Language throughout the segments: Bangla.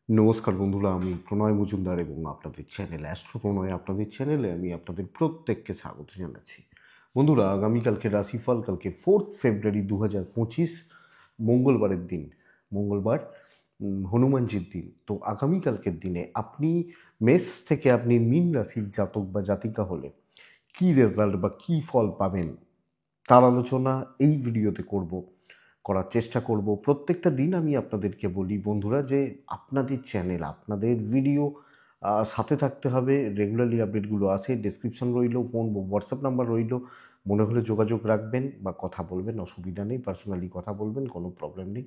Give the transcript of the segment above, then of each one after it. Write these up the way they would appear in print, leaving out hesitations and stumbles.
নমস্কার বন্ধুরা, আমি প্রণয় মজুমদার এবং আপনাদের চ্যানেল অ্যাস্ট্রো প্রণয় আপনাদের চ্যানেলে আমি আপনাদের প্রত্যেককে স্বাগত জানাচ্ছি। বন্ধুরা, আগামীকালকে রাশিফল কালকে 4 ফেব্রুয়ারি 2025 মঙ্গলবারের দিন। মঙ্গলবার হনুমানজির দিন। তো আগামীকালকের দিনে আপনি মেষ থেকে আপনি মীন রাশির জাতক বা জাতিকা হলে কী রেজাল্ট বা কী ফল পাবেন তার আলোচনা এই ভিডিওতে করার চেষ্টা করব। প্রত্যেকটা দিন আমি আপনাদেরকে বলি বন্ধুরা যে আপনাদের চ্যানেল, আপনাদের ভিডিও সাথে থাকতে হবে। রেগুলারলি আপডেটগুলো আসে, ডেসক্রিপশন রইল, ফোন হোয়াটসঅ্যাপ নাম্বার রইল, মনে হলে যোগাযোগ রাখবেন বা কথা বলবেন, অসুবিধা নেই, পার্সোনালি কথা বলবেন, কোনো প্রবলেম নেই।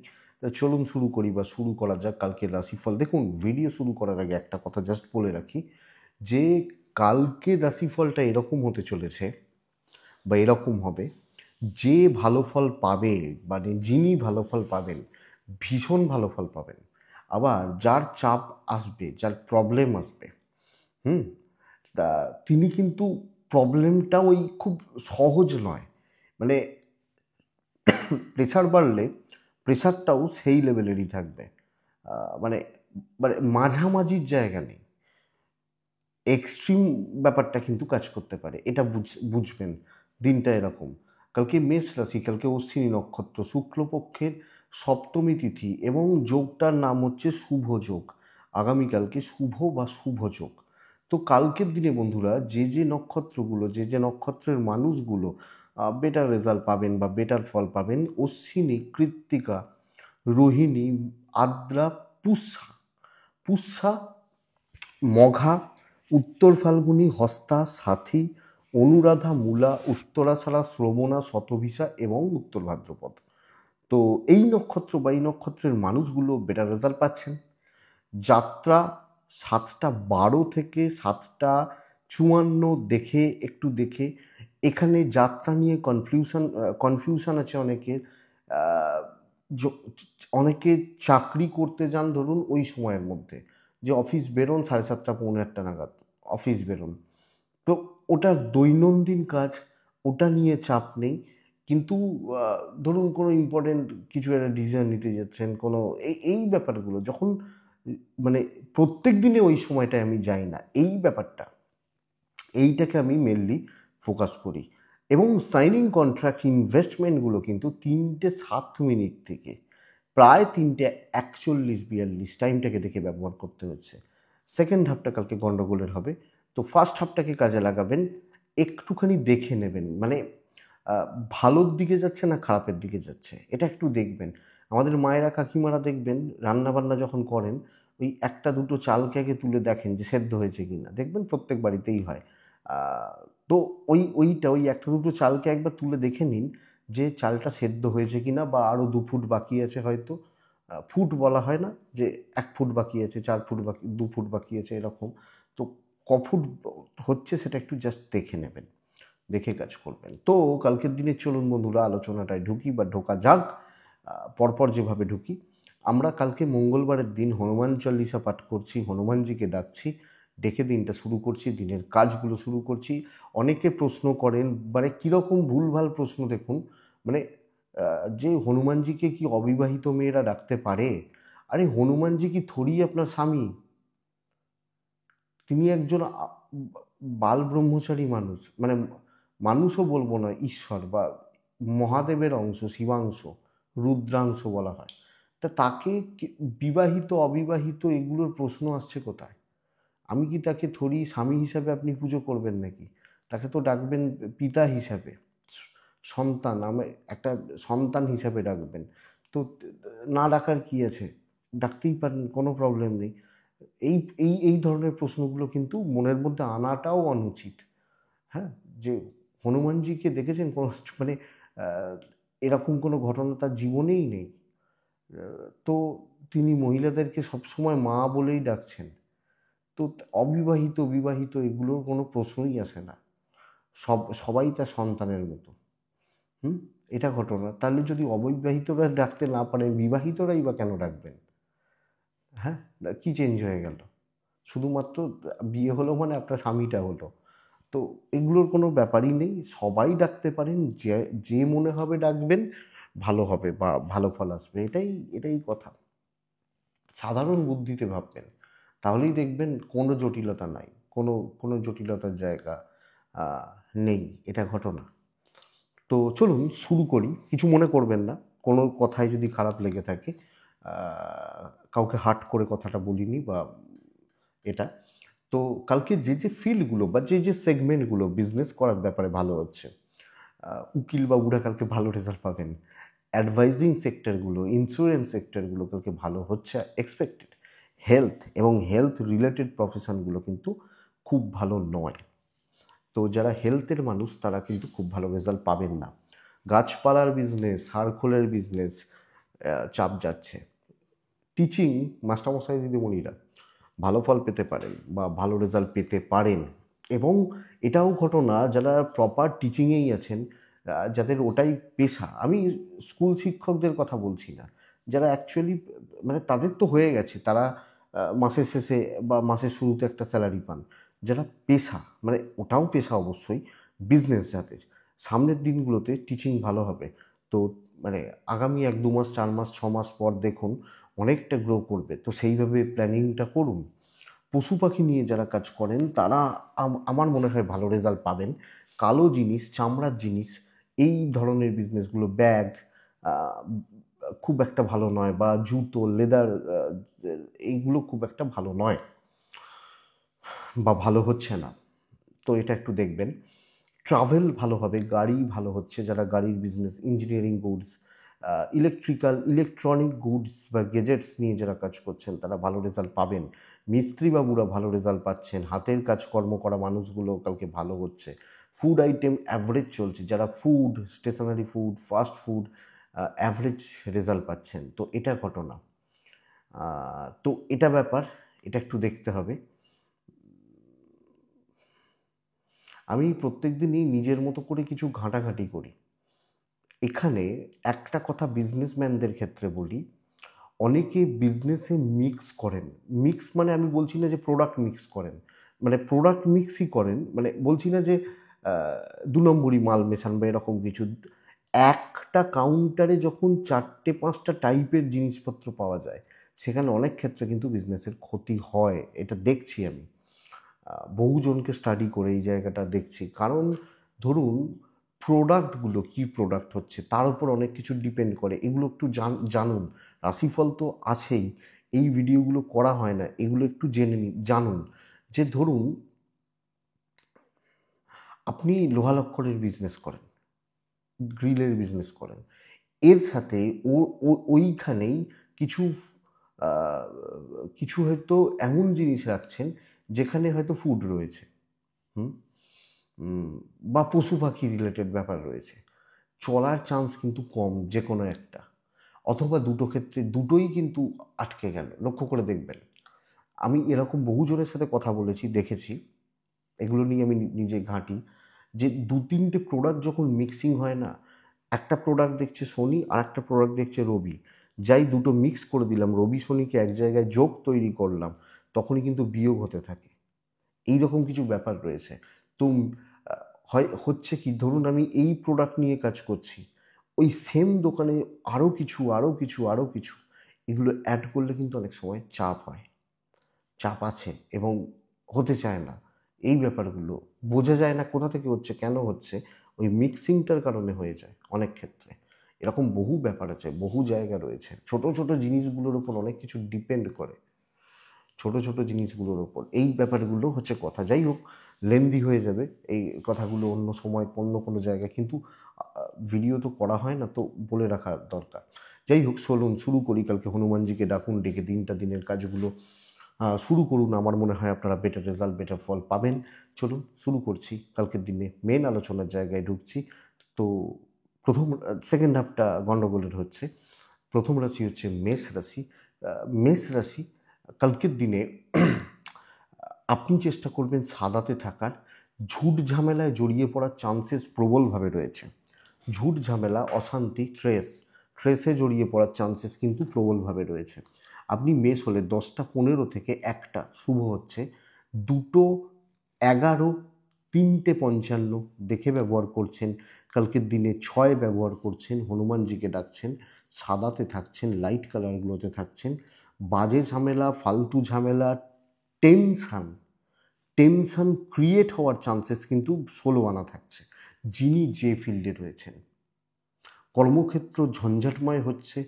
চলুন শুরু করি বা শুরু করা যাক কালকের রাশিফল। দেখুন, ভিডিও শুরু করার আগে একটা কথা জাস্ট বলে রাখি যে কালকে রাশিফলটা এরকম হতে চলেছে বা এরকম হবে, যে ভালো ফল পাবে মানে যিনি ভালো ফল পাবেন, ভীষণ ভালো ফল পাবেন। আবার যার চাপ আসবে, যার প্রবলেম আসবে, হুম তা তিনি কিন্তু প্রবলেমটা ওই খুব সহজ নয়। মানে প্রেশার বাড়লে প্রেশারটাও সেই লেভেলেরই থাকবে। মানে মানে মাঝামাঝির জায়গা নেই, এক্সট্রিম ব্যাপারটা কিন্তু কাজ করতে পারে, এটা বুঝবেন। দিনটা এরকম। কালকে মেষ রাশি, কালকে অশ্বিনী নক্ষত্র, শুক্লপক্ষের সপ্তমী তিথি এবং যোগটার নাম হচ্ছে শুভ যোগ। আগামীকালকে শুভ বা শুভ যোগ। তো কালকের দিনে বন্ধুরা যে যে নক্ষত্রগুলো, যে যে নক্ষত্রের মানুষগুলো বেটার রেজাল্ট পাবেন বা বেটার ফল পাবেন: অশ্বিনী, কৃত্তিকা, রোহিণী, আদ্রা, পুষ্যা, পুষ্যা, মঘা, উত্তর ফাল্গুনী, হস্তা, সাথী, অনুরাধা, মূলা, উত্তরাষাঢ়া, শ্রবণা, শতভিষা এবং উত্তর ভাদ্রপদ। তো এই নক্ষত্র বা এই নক্ষত্রের মানুষগুলো বেটার রেজাল্ট পাচ্ছেন। যাত্রা 7:12 থেকে 7:54 দেখে একটু দেখে, এখানে যাত্রা নিয়ে কনফিউশন আছে অনেকের। আহ, অনেকে চাকরি করতে যান ধরুন ওই সময়ের মধ্যে, যে অফিস বেরোন 7:30 পৌনে 8টা নাগাদ অফিস বেরোন, তো ওটা দৈনন্দিন কাজ, ওটা নিয়ে চাপ নেই। কিন্তু ধরুন কোনো ইম্পর্টেন্ট কিছু একটা ডিসিশন নিতে যাচ্ছেন, কোনো এই ব্যাপারগুলো যখন মানে প্রত্যেক দিনে ওই সময়টায় আমি যাই না, এই ব্যাপারটা, এইটাকে আমি মেনলি ফোকাস করি। এবং সাইনিং কন্ট্রাক্ট ইনভেস্টমেন্টগুলো কিন্তু 3:07 থেকে প্রায় 3:41-42 টাইমটাকে দেখে ব্যবহার করতে হচ্ছে। সেকেন্ড হাফটা কালকে গন্ডগোলের হবে। তো ফার্স্ট হাফটাকে কাজে লাগাবেন, একটুখানি দেখে নেবেন, মানে ভালোর দিকে যাচ্ছে না খারাপের দিকে যাচ্ছে, এটা একটু দেখবেন। আমাদের মায়েরা কাকিমারা দেখবেন রান্নাবান্না যখন করেন, ওই একটা দুটো চালকে আগে তুলে দেখেন যে সেদ্ধ হয়েছে কিনা, দেখবেন প্রত্যেক বাড়িতেই হয়। তো ওই একটা দুটো চালকে একবার তুলে দেখে নিন যে চালটা সেদ্ধ হয়েছে কিনা, বা আরও 2 ফুট বাকি আছে হয়তো। ফুট বলা হয় না, যে 1 ফুট বাকি আছে, 4 ফুট বাকি, 2 ফুট বাকি আছে, এরকম। তো কফুট হচ্ছে সেটা একটু জাস্ট দেখে নেবেন, দেখে কাজ করবেন। তো কালকের দিনে চলুন বন্ধুরা আলোচনাটায় ঢুকি বা ঢোকা যাক। পরপর যেভাবে ঢুকি, আমরা কালকে মঙ্গলবারের দিন হনুমান চল্লিশা পাঠ করছি, হনুমানজিকে ডাকছি, ডেকে দিনটা শুরু করছি, দিনের কাজগুলো শুরু করছি। অনেকে প্রশ্ন করেন, মানে কীরকম ভুলভাল প্রশ্ন দেখুন, মানে যে হনুমানজিকে কি অবিবাহিত মেয়েরা ডাকতে পারে? আরে হনুমানজি কি থোড়ি আপনার স্বামী? তিনি একজন বাল ব্রহ্মচারী মানুষ, মানে মানুষও বলবো না, ঈশ্বর বা মহাদেবের অংশ, শিবাংশ, রুদ্রাংশ বলা হয়। তা তাকে বিবাহিত অবিবাহিত এগুলোর প্রশ্ন আসছে কোথায়? আমি কি তাকে থোড়ি স্বামী হিসাবে আপনি পুজো করবেন নাকি? তাকে তো ডাকবেন পিতা হিসাবে, সন্তান, একটা সন্তান হিসাবে ডাকবেন। তো না ডাকার কি আছে? ডাকতেই পারেন, কোনো প্রবলেম নেই। এই এই এই ধরনের প্রশ্নগুলো কিন্তু মনের মধ্যে আনাটাও অনুচিত। হ্যাঁ? যে হনুমানজিকে দেখেছেন কোনো, মানে আহ, এরকম কোনো ঘটনা তার জীবনেই নেই। তো তিনি মহিলাদেরকে সবসময় মা বলেই ডাকছেন। তো অবিবাহিত বিবাহিত এগুলোর কোনো প্রশ্নই আসে না। সবাই তার সন্তানের মতো। হুম? এটা ঘটনা। তাহলে যদি অবিবাহিতরা ডাকতে না পারেন, বিবাহিতরাই বা কেন ডাকবেন? হ্যাঁ? কি চেঞ্জ হয়ে গেল? শুধুমাত্র বিয়ে হলো মানে আপনার স্বামীটা হলো। তো এগুলোর কোনো ব্যাপারই নেই। সবাই ডাকতে পারেন, যে যে মনে হবে ডাকবেন, ভালো হবে বা ভালো ফল আসবে। এটাই কথা। সাধারণ বুদ্ধিতে ভাববেন, তাহলেই দেখবেন কোনো জটিলতা নাই, কোনো জটিলতার জায়গা নেই, এটা ঘটনা। তো চলুন শুরু করি, কিছু মনে করবেন না, কোনো কথায় যদি খারাপ লেগে থাকে, কাউকে হার্ট করে কথাটা বলিনি বা এটা। তো কালকে যে ফিল্ডগুলো বা যে সেগমেন্টগুলো বিজনেস করার ব্যাপারে ভালো হচ্ছে, উকিল বাবুরা কালকে ভালো রেজাল্ট পাবেন, অ্যাডভাইজিং সেক্টরগুলো, ইন্স্যুরেন্স সেক্টরগুলো কালকে ভালো হচ্ছে এক্সপেক্টেড। হেলথ এবং হেলথ রিলেটেড প্রফেশনগুলো কিন্তু খুব ভালো নয়। তো যারা হেলথের মানুষ তারা কিন্তু খুব ভালো রেজাল্ট পাবেন না। গাছপালার বিজনেস, সার্কলের বিজনেস চাপ যাচ্ছে। টিচিং, মাস্টারমশাই দিদিমণিরা ভালো ফল পেতে পারেন বা ভালো রেজাল্ট পেতে পারেন। এবং এটাও ঘটনা, যারা প্রপার টিচিংয়েই আছেন, যাদের ওটাই পেশা, আমি স্কুল শিক্ষকদের কথা বলছি না, যারা অ্যাকচুয়ালি মানে তাদের তো হয়ে গেছে, তারা মাসের শেষে বা মাসের শুরুতে একটা স্যালারি পান। যারা পেশা, মানে ওটাও পেশা অবশ্যই, বিজনেস যাদের, সামনের দিনগুলোতে টিচিং ভালো হবে। তো মানে আগামী 1-2 মাস, 4 মাস, 6 মাস পর দেখুন অনেকটা গ্রো করবে, তো সেইভাবে প্ল্যানিংটা করুন। পশু পাখি নিয়ে যারা কাজ করেন তারা আমার মনে হয় ভালো রেজাল্ট পাবেন। কালো জিনিস, চামড়ার জিনিস, এই ধরনের বিজনেসগুলো, ব্যাগ খুব একটা ভালো নয়, বা জুতো, লেদার, এইগুলো খুব একটা ভালো নয় বা ভালো হচ্ছে না। তো এটা একটু দেখবেন। ট্রাভেল ভালো হবে, গাড়ি ভালো হচ্ছে, যারা গাড়ির business, engineering goods, electronic goods বা গেজেটস নিয়ে যারা কাজ করছেন তারা ভালো রেজাল্ট পাবেন। মিস্ত্রি বাবুরা ভালো রেজাল্ট পাচ্ছেন, হাতের কাজকর্ম করা মানুষগুলো কালকে ভালো হচ্ছে। ফুড আইটেম অ্যাভারেজ চলছে, যারা food, stationery food, fast food, average result পাচ্ছেন। তো এটা ঘটনা। তো এটা ব্যাপার, এটা একটু দেখতে হবে। আমি প্রত্যেক দিনই নিজের মতো করে কিছু ঘাঁটাঘাঁটি করি। এখানে একটা কথা বিজনেসম্যানদের ক্ষেত্রে বলি, অনেকে বিজনেসে মিক্স করেন। মিক্স মানে আমি বলছি না যে প্রোডাক্ট মিক্স করেন, মানে প্রোডাক্ট মিক্সই করেন, মানে বলছি না যে 2 নম্বরই মাল মেশান বা এরকম কিছু। একটা কাউন্টারে যখন 4টে-5টা টাইপের জিনিসপত্র পাওয়া যায়, সেখানে অনেক ক্ষেত্রে কিন্তু বিজনেসের ক্ষতি হয়, এটা দেখছি আমি। বহুজনকে স্টাডি করে এই জায়গাটা দেখছি। কারণ ধরুন প্রোডাক্টগুলো কী প্রোডাক্ট হচ্ছে তার উপর অনেক কিছু ডিপেন্ড করে, এগুলো একটু জানুন। রাশিফল তো আছেই, এই ভিডিওগুলো করা হয় না, এগুলো একটু জেনে নিন, জানুন। যে ধরুন আপনি লোহা লক্করের বিজনেস করেন, গ্রিলের বিজনেস করেন, এর সাথে ওইখানেই কিছু আহ, কিছু হয়তো এমন জিনিস রাখছেন যেখানে হয়তো ফুড রয়েছে, হুম, বা পশু পাখি রিলেটেড ব্যাপার রয়েছে, চলার চান্স কিন্তু কম যে কোনো একটা, অথবা দুটো ক্ষেত্রে দুটোই কিন্তু আটকে গেল। লক্ষ্য করে দেখবেন, আমি এরকম বহুজনের সাথে কথা বলেছি, দেখেছি, এগুলো নিয়ে আমি নিজে ঘাঁটি, যে 2-3টে প্রোডাক্ট যখন মিক্সিং হয় না, একটা প্রোডাক্ট দেখছে শনি আর একটা প্রোডাক্ট দেখছে রবি, যাই দুটো মিক্স করে দিলাম, রবি শনিকে এক জায়গায় যোগ তৈরি করলাম, তখনই কিন্তু বিয়োগ হতে থাকে। এই রকম কিছু ব্যাপার রয়েছে। তো হয় হচ্ছে কি, ধরুন আমি এই প্রোডাক্ট নিয়ে কাজ করছি, ওই সেম দোকানে আরও কিছু, আরও কিছু, আরও কিছু, এগুলো অ্যাড করলে কিন্তু অনেক সময় চাপ হয়, চাপ আছে এবং হতে চায় না। এই ব্যাপারগুলো বোঝা যায় না কোথা থেকে হচ্ছে, কেন হচ্ছে, ওই মিক্সিংটার কারণে হয়ে যায় অনেক ক্ষেত্রে। এরকম বহু ব্যাপার আছে, বহু জায়গা রয়েছে, ছোট ছোট জিনিসগুলোর উপর অনেক কিছু ডিপেন্ড করে, ছোট ছোট জিনিসগুলোর ওপর এই ব্যাপারগুলো হচ্ছে কথা। যাই হোক, লেন্দি হয়ে যাবে এই কথাগুলো অন্য সময় অন্য কোনো জায়গায়, কিন্তু ভিডিও তো করা হয় না, তো বলে রাখা দরকার। যাই হোক, চলুন শুরু করি। কালকে হনুমানজিকে ডাকুন, ডেকে দিনের কাজগুলো শুরু করুন। আমার মনে হয় আপনারা বেটার রেজাল্ট, বেটার ফল পাবেন। চলুন শুরু করছি। কালকের দিনে মেন আলোচনার জায়গায় ঢুকছি। তো সেকেন্ড হাফটা গণ্ডগোলের হচ্ছে। প্রথম রাশি হচ্ছে মেষ রাশি। মেষ রাশি কালকের দিনে আপনি চেষ্টা করবেন সাদাতে থাকার। ঝুট ঝামেলায় জড়িয়ে পড়ার চান্সেস প্রবলভাবে রয়েছে। ঝুট ঝামেলা, অশান্তি, ট্রেসে জড়িয়ে পড়ার চান্সেস কিন্তু প্রবলভাবে রয়েছে। আপনি মেষ হলে 10টা 15 থেকে 1টা শুভ হচ্ছে, 2টো 11, 3টে 55 দেখে ব্যবহার করছেন। কালকের দিনে 6 ব্যবহার করছেন, হনুমানজিকে ডাকছেন, সাদাতে থাকছেন, লাইট কালারগুলোতে থাকছেন, বাজে ঝামেলা, ফালতু ঝামেলা, টেনশন ক্রিয়েট হওয়ার চান্সেস কিন্তু 16 আনা থাকছে যিনি যে ফিল্ডে রয়েছেন। কর্মক্ষেত্র ঝঞ্ঝাটময় হচ্ছে,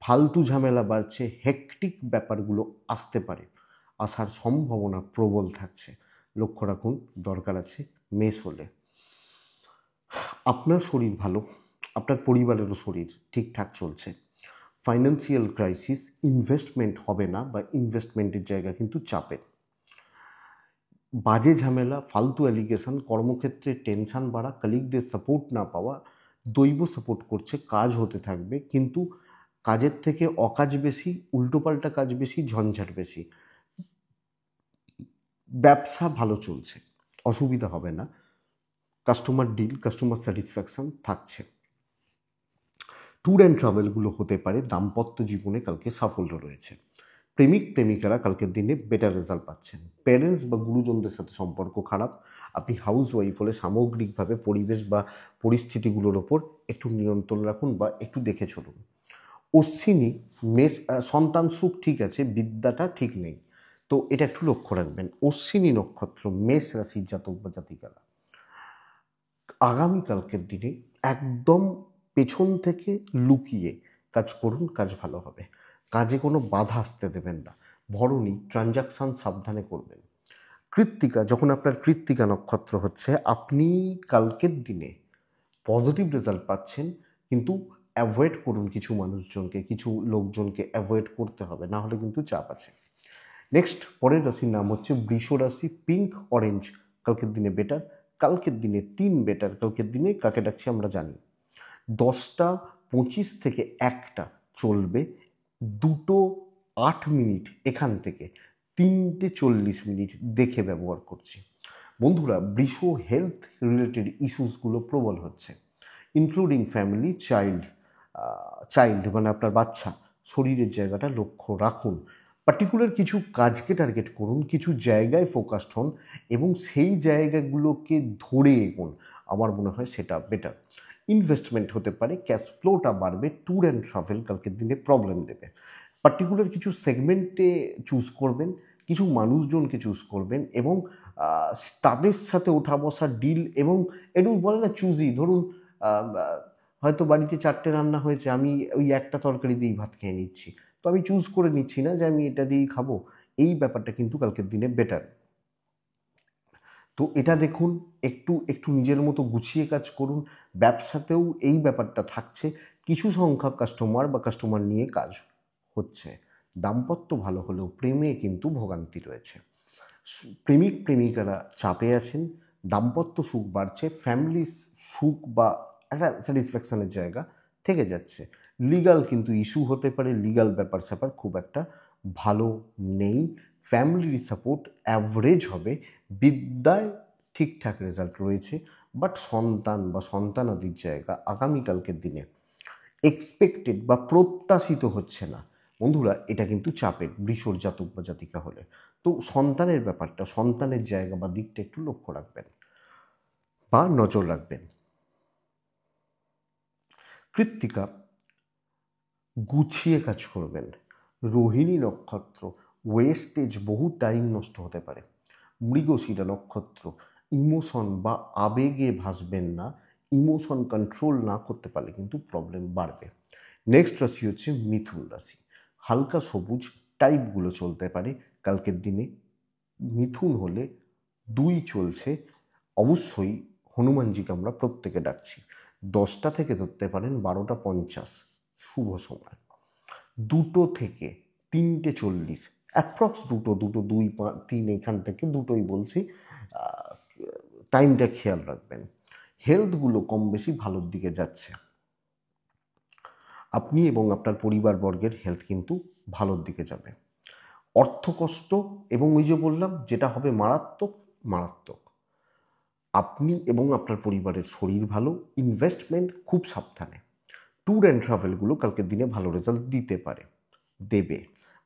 ফালতু ঝামেলা বাড়ছে, হেকটিক ব্যাপারগুলো আসতে পারে, আসার সম্ভাবনা প্রবল থাকছে। লক্ষ্য রাখুন, দরকার আছে মেষ হলে। আপনার শরীর ভালো, আপনার পরিবারেরও শরীর ঠিকঠাক চলছে। ফাইন্যান্সিয়াল ক্রাইসিস, ইনভেস্টমেন্ট হবে না বা ইনভেস্টমেন্টের জায়গা কিন্তু চাপের। বাজে ঝামেলা, ফালতু অ্যালিগেশন, কর্মক্ষেত্রে টেনশন বাড়া, কলিগদের সাপোর্ট না পাওয়া, দৈব সাপোর্ট করছে, কাজ হতে থাকবে, কিন্তু কাজের থেকে অকাজ বেশি, উল্টোপাল্টা কাজ বেশি, ঝঞ্ঝাট বেশি। ব্যবসা ভালো চলছে, অসুবিধা হবে না, কাস্টমার ডিল, কাস্টমার স্যাটিসফ্যাকশন থাকছে। ট্যুর অ্যান্ড ট্রাভেলগুলো হতে পারে, দাম্পত্য জীবনে কালকে সাফল্য রয়েছে। প্রেমিক প্রেমিকারা কালকের দিনে বেটার রেজাল্ট পাচ্ছেন। প্যারেন্টস বা গুরুজনদের সাথে সম্পর্ক খারাপ। আপনি হাউস ওয়াইফ হলে সামগ্রিকভাবে পরিবেশ বা পরিস্থিতিগুলোর ওপর একটু নিয়ন্ত্রণ রাখুন বা একটু দেখে চলুন। অশ্বিনী মেষ, সন্তান সুখ ঠিক আছে, বিদ্যাটা ঠিক নেই, তো এটা একটু লক্ষ্য রাখবেন। অশ্বিনী নক্ষত্র, মেষ রাশির জাতক বা জাতিকারা আগামীকালকের দিনে একদম পেছন থেকে লুকিয়ে কাজ করুন, কাজ ভালো হবে। কাজে কোনো বাধা আসতে দেবেন না। ভরণী, ট্রানজাকশান সাবধানে করবেন। কৃত্তিকা, যখন আপনার কৃত্তিকা নক্ষত্র হচ্ছে, আপনি কালকের দিনে পজিটিভ রেজাল্ট পাচ্ছেন, কিন্তু অ্যাভয়েড করুন কিছু মানুষজনকে, কিছু লোকজনকে অ্যাভয়েড করতে হবে, না হলে কিন্তু চাপ আছে। নেক্সট পরের রাশির নাম হচ্ছে বৃষ রাশি। পিঙ্ক অরেঞ্জ কালকের দিনে বেটার, কালকের দিনে 3 বেটার। কালকের দিনে কাকে ডাকছি আমরা জানি। 10:25 থেকে 1টা চলবে, 2:08 এখান থেকে 3:40 দেখে ব্যবহার করছি। বন্ধুরা, বৃষ হেলথ রিলেটেড ইস্যুসগুলো প্রবল হচ্ছে, ইনক্লুডিং ফ্যামিলি, চাইল্ড মানে আপনার বাচ্চা, শরীরের জায়গাটা লক্ষ্য রাখুন। পার্টিকুলার কিছু কাজকে টার্গেট করুন, কিছু জায়গায় ফোকাসড হন এবং সেই জায়গাগুলোকে ধরে এগোন, আমার মনে হয় সেটা বেটার। ইনভেস্টমেন্ট হতে পারে, ক্যাশ ফ্লোটা বাড়বে। ট্যুর অ্যান্ড ট্রাভেল কালকের দিনে প্রবলেম দেবে। পার্টিকুলার কিছু সেগমেন্টে চুজ করবেন, কিছু মানুষজনকে চুজ করবেন এবং তাদের সাথে ওঠা বসা ডিল এবং একটু বলে না চুজি, ধরুন হয়তো বাড়িতে 4টে রান্না হয়েছে, আমি ওই একটা তরকারি দিয়েই ভাত খেয়ে নিচ্ছি, তো আমি চুজ করে নিচ্ছি না যে আমি এটা দিয়েই খাবো। এই ব্যাপারটা কিন্তু কালকের দিনে বেটার। তো এটা দেখুন, একটু একটু নিজের মতো গুছিয়ে কাজ করুন। ব্যবসাতেও এই ব্যাপারটা থাকছে, কিছু সংখ্যক কাস্টমার বা কাস্টমার নিয়ে কাজ হচ্ছে। দাম্পত্য ভালো হলেও প্রেমে কিন্তু ভোগান্তি রয়েছে। প্রেমিক প্রেমিকারা চাপে আছেন, দাম্পত্য সুখ বাড়ছে, ফ্যামিলি সুখ বা একটা স্যাটিসফ্যাকশনের জায়গা থেকে যাচ্ছে। লিগাল কিন্তু ইস্যু হতে পারে, লিগাল ব্যাপার স্যাপার খুব একটা ভালো নেই। ফ্যামিলির সাপোর্ট অ্যাভারেজ হবে, বিদ্যায় ঠিকঠাক রেজাল্ট রয়েছে, বাট সন্তান বা সন্তানাদির জায়গা আগামীকালকের দিনে এক্সপেক্টেড বা প্রত্যাশিত হচ্ছে না। বন্ধুরা, এটা কিন্তু চাপের বৃষর জাতক বা জাতিকা হলে। তো সন্তানের ব্যাপারটা, সন্তানের জায়গা বা দিকটা একটু লক্ষ্য রাখবেন বা নজর রাখবেন। কৃত্তিকা, গুছিয়ে কাজ করবেন। রোহিণী নক্ষত্র, ওয়েস্টেজ, বহু টাইম নষ্ট হতে পারে। মৃগশিরা নক্ষত্র, ইমোশন বা আবেগে ভাসবেন না, ইমোশন কন্ট্রোল না করতে পারলে কিন্তু প্রবলেম বাড়বে। নেক্সট রাশি হচ্ছে মিথুন রাশি। হালকা সবুজ টাইপগুলো চলতে পারে কালকের দিনে। মিথুন হলে 2 চলছে, অবশ্যই হনুমানজিকে আমরা প্রত্যেকে ডাকছি। 10টা থেকে ধরতে পারেন 12:50 শুভ সময়। 2 থেকে 3:40 অ্যাপ্রক্স 2, 2, 3 এখান থেকে দুটোই বলছি, টাইমটা খেয়াল রাখবেন। হেলথগুলো কম বেশি ভালোর দিকে যাচ্ছে, আপনি এবং আপনার পরিবারবর্গের হেলথ কিন্তু ভালোর দিকে যাবে। অর্থকষ্ট এবং ওই যে বললাম যেটা হবে মারাত্মক, মারাত্মক। আপনি এবং আপনার পরিবারের শরীর ভালো, ইনভেস্টমেন্ট খুব সাবধানে। ট্যুর অ্যান্ড ট্রাভেলগুলো কালকের দিনে ভালো রেজাল্ট দিতে পারে, দেবে।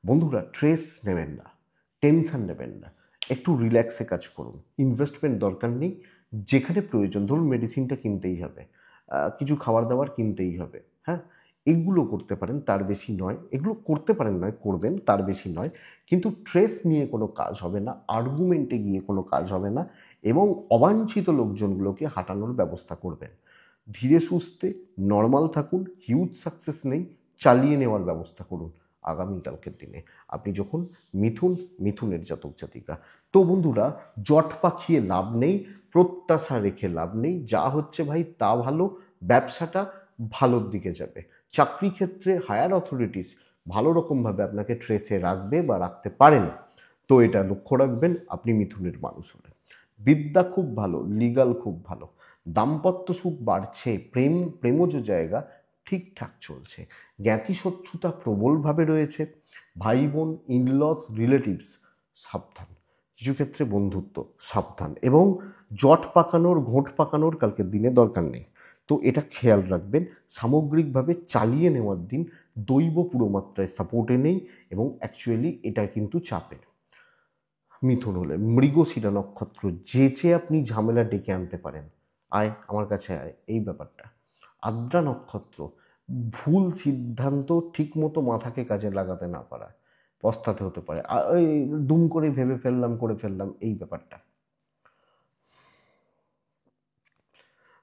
বন্ধুরা, স্ট্রেস নেবেন না, টেনশন নেবেন না, একটু রিল্যাক্সে কাজ করুন। ইনভেস্টমেন্ট দরকার নেই, যেখানে প্রয়োজন, ধরুন মেডিসিনটা কিনতেই হবে, কিছু খাবার দাবার কিনতেই হবে, হ্যাঁ, এগুলো করতে পারেন, তার বেশি নয়। এগুলো করতে পারেন নয়, করবেন, তার বেশি নয়। কিন্তু ট্রেস নিয়ে কোনো কাজ হবে না, আর্গুমেন্টে গিয়ে কোনো কাজ হবে না, এবং অবাঞ্ছিত লোকজনগুলোকে হাঁটানোর ব্যবস্থা করবেন। ধীরে সুস্থে নর্মাল থাকুন, হিউজ সাকসেস নেই, চালিয়ে নেওয়ার ব্যবস্থা করুন আগামীকালকের দিনে। আপনি যখন মিথুনের জাতক জাতিকা। তো বন্ধুরা, জট পাখিয়ে লাভ নেই, প্রত্যাশা রেখে লাভ নেই, যা হচ্ছে ভাই তা ভালো, ব্যবসাটা ভালোর দিকে যাবে। চাকরি ক্ষেত্রে হায়ার অথরিটিস ভালো রকমভাবে আপনাকে ট্রেসে রাখবে বা রাখতে পারেন, তো এটা লক্ষ্য রাখবেন আপনি মিথুনের মানুষ হলে। বিদ্যা খুব ভালো, লিগাল খুব ভালো, দাম্পত্য সুখ বাড়ছে, প্রেমজ জায়গা ঠিকঠাক চলছে, জ্ঞাতি শত্রুতা প্রবলভাবে রয়েছে, ভাই বোন, ইনলস, রিলেটিভস সাবধান, কিছু ক্ষেত্রে বন্ধুত্ব সাবধান, এবং জট পাকানোর, ঘোঁট পাকানোর কালকের দিনে দরকার নেই। তো এটা খেয়াল রাখবেন। সামগ্রিকভাবে চালিয়ে নেওয়ার দিন, দৈব পুরো মাত্রায় সাপোর্টে নেই, এবং অ্যাকচুয়ালি এটা কিন্তু চাপের। মিথুন হলে মৃগশিরা নক্ষত্র, যেচে আপনি ঝামেলা ডেকে আনতে পারেন, আয় আমার কাছে আয়, এই ব্যাপারটা। আদ্রা নক্ষত্র, ভুল সিদ্ধান্ত ঠিকমতো মাথাকে কাজে লাগাতে না পারা, পস্তাতে হতে পারে, ওই দুম করে ভেবে ফেললাম, করে ফেললাম, এই ব্যাপারটা।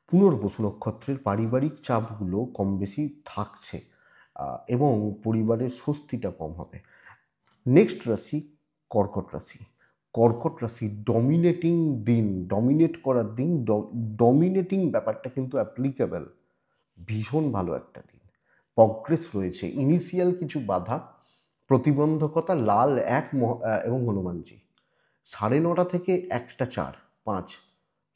পুনর্বসু নক্ষত্রের পারিবারিক চাপগুলো কম বেশি থাকছে, এবং পরিবারের স্বস্তিটা কম হবে। নেক্সট রাশি কর্কট রাশি। কর্কট রাশি ডমিনেটিং দিন, ডমিনেট করার দিন, ডমিনেটিং ব্যাপারটা কিন্তু অ্যাপ্লিকেবল। ভীষণ ভালো একটা দিন, প্রগ্রেস রয়েছে, ইনিশিয়াল কিছু বাধা প্রতিবন্ধকতা, লাল এক এবং হনুমানজি। 9:30 থেকে 1টা 4, 5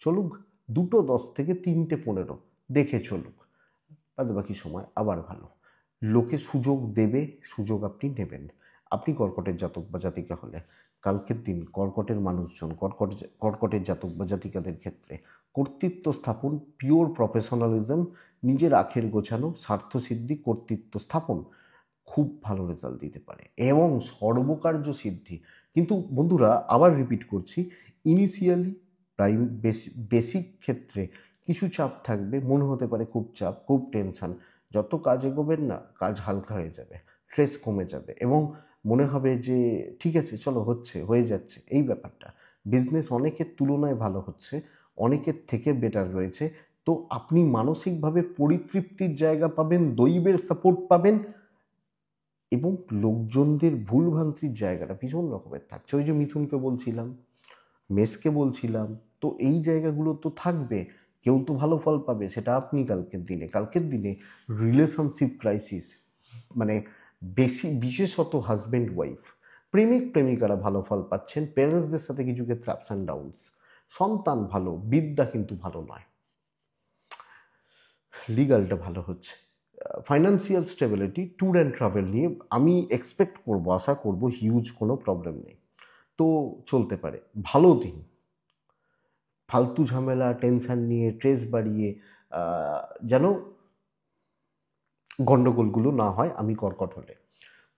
চলুক, 2:10 থেকে 3টে 15 দেখে চলুক, বাদ বাকি সময় আবার ভালো। লোকে সুযোগ দেবে, সুযোগ আপনি নেবেন। আপনি কর্কটের জাতক বা জাতিকা হলে কালকের দিন কর্কটের মানুষজন, কর্কটের জাতক বা জাতিকাদের ক্ষেত্রে কর্তৃত্ব স্থাপন, পিওর প্রফেশনালিজম, নিজের আখের গোছানো, স্বার্থসিদ্ধি, কর্তৃত্ব স্থাপন খুব ভালো রেজাল্ট দিতে পারে, এবং সর্বকার্য সিদ্ধি। কিন্তু বন্ধুরা, আবার রিপিট করছি, ইনিশিয়ালি বেসিক ক্ষেত্রে কিছু চাপ থাকবে, মনে হতে পারে খুব চাপ, খুব টেনশন। যত কাজ এগোবেন না, কাজ হালকা হয়ে যাবে, স্ট্রেস কমে যাবে, এবং মনে হবে যে ঠিক আছে, চলো হচ্ছে, হয়ে যাচ্ছে, এই ব্যাপারটা। বিজনেস অনেকের তুলনায় ভালো হচ্ছে, অনেকের থেকে বেটার রয়েছে। তো আপনি মানসিকভাবে পরিতৃপ্তির জায়গা পাবেন, দৈবের সাপোর্ট পাবেন, এবং লোকজনদের ভুলভ্রান্তির জায়গাটা ভীষণ রকমের থাকছে। ওই যে মিথুনকে বলছিলাম, মেষকে বলছিলাম, তো এই জায়গাগুলো তো থাকবে। কেউ তো ভালো ফল পাবে, সেটা আপনি কালকের দিনে রিলেশনশিপ ক্রাইসিস, মানে বিশেষত হাজব্যান্ড ওয়াইফ, প্রেমিকারা ভালো ফল পাচ্ছেন, প্যারেন্টসদের সাথে কিছু ক্ষেত্রে আপস অ্যান্ড ডাউনস, সন্তান ভালো, বিদ্যা কিন্তু ভালো নয়, লিগালটা ভালো হচ্ছে, financial stability, tour and travel নিয়ে আমি এক্সপেক্ট করব, আশা করব হিউজ কোনো প্রবলেম নেই, তো চলতে পারে ভালো দিন। ফালতু ঝামেলা, টেনশন নিয়ে, ট্রেস বাড়িয়ে যেন গণ্ডগোলগুলো না হয় আমি কর্কট হলে।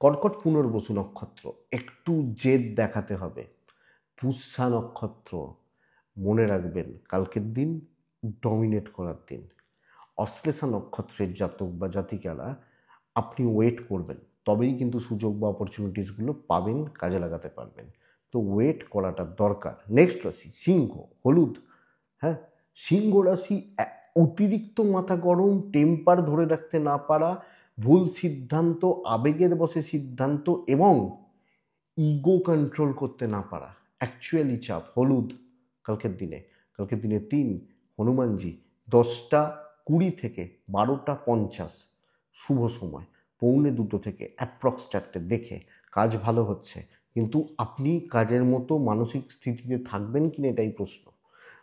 কর্কট পুনর্বসু নক্ষত্র, একটু জেদ দেখাতে হবে। পুষ্যা নক্ষত্র, মনে রাখবেন কালকের দিন ডমিনেট করার দিন। অশ্লেষা নক্ষত্রের জাতক বা জাতিকারা, আপনি ওয়েট করবেন, তবেই কিন্তু সুযোগ বা অপরচুনিটিসগুলো পাবেন, কাজে লাগাতে পারবেন, তো ওয়েট করাটা দরকার। নেক্সট রাশি সিংহ, হলুদ। হ্যাঁ, সিংহ রাশি অতিরিক্ত মাথা গরম, টেম্পার ধরে রাখতে না পারা, ভুল সিদ্ধান্ত, আবেগের বশে সিদ্ধান্ত, এবং ইগো কন্ট্রোল করতে না পারা, অ্যাকচুয়ালি চাপ। হলুদ কালকের দিনে 3 হনুমানজি, 10টা 20 থেকে 12টা 50 শুভ সময়, 1:45 থেকে অ্যাপ্রক্স 4টে দেখে কাজ ভালো হচ্ছে, কিন্তু আপনি কাজের মতো মানসিক স্থিতিতে থাকবেন কিনা এটাই প্রশ্ন।